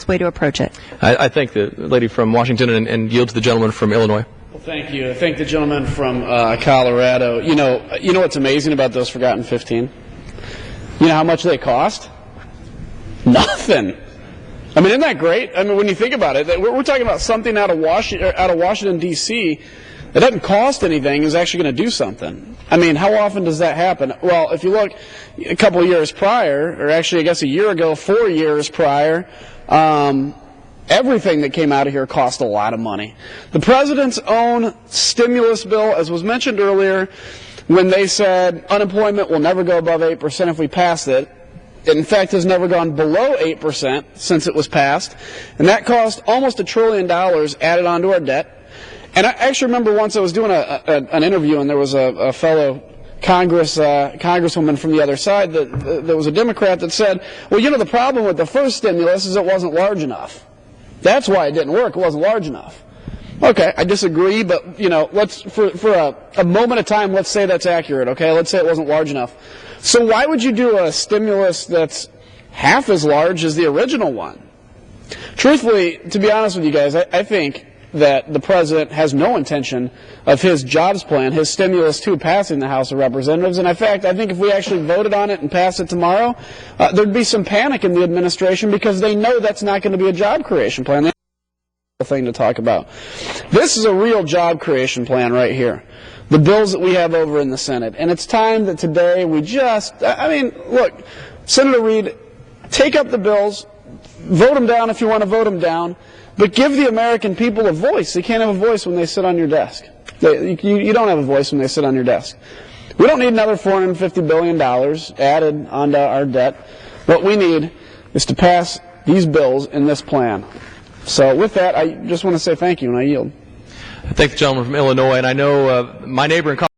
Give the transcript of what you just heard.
way to approach it. I thank the lady from Washington and yield to the gentleman from Illinois. Well, thank you. I thank the gentleman from Colorado. You know what's amazing about those forgotten 15? You know how much they cost? Nothing. I mean, isn't that great? I mean, when you think about it, we're talking about something out of Washington, D.C. that doesn't cost anything is actually going to do something. I mean, how often does that happen? Well, if you look a couple of years prior, or actually I guess a year ago, 4 years prior, everything that came out of here cost a lot of money. The president's own stimulus bill, as was mentioned earlier, when they said unemployment will never go above 8% if we pass it, it in fact has never gone below 8% since it was passed, and that cost almost $1 trillion added onto our debt. And I actually remember once I was doing an interview, and there was a fellow congresswoman from the other side that was a Democrat that said, well, you know, the problem with the first stimulus is it wasn't large enough. That's why it didn't work. It wasn't large enough. Okay, I disagree, but, you know, let's for a moment of time, let's say that's accurate, okay? Let's say it wasn't large enough. So why would you do a stimulus that's half as large as the original one? Truthfully, to be honest with you guys, I think that the president has no intention of his jobs plan, his stimulus 2, passing the House of Representatives. And in fact, I think if we actually voted on it and passed it tomorrow, there'd be some panic in the administration because they know that's not going to be a job creation plan. That's a thing to talk about. This is a real job creation plan right here. The bills that we have over in the Senate. And it's time that today we look, Senator Reid, take up the bills, vote them down if you want to vote them down, but give the American people a voice. They can't have a voice when they sit on your desk. You don't have a voice when they sit on your desk. We don't need another $450 billion added onto our debt. What we need is to pass these bills in this plan. So with that, I just want to say thank you, and I yield. I thank the gentleman from Illinois, and I know my neighbor in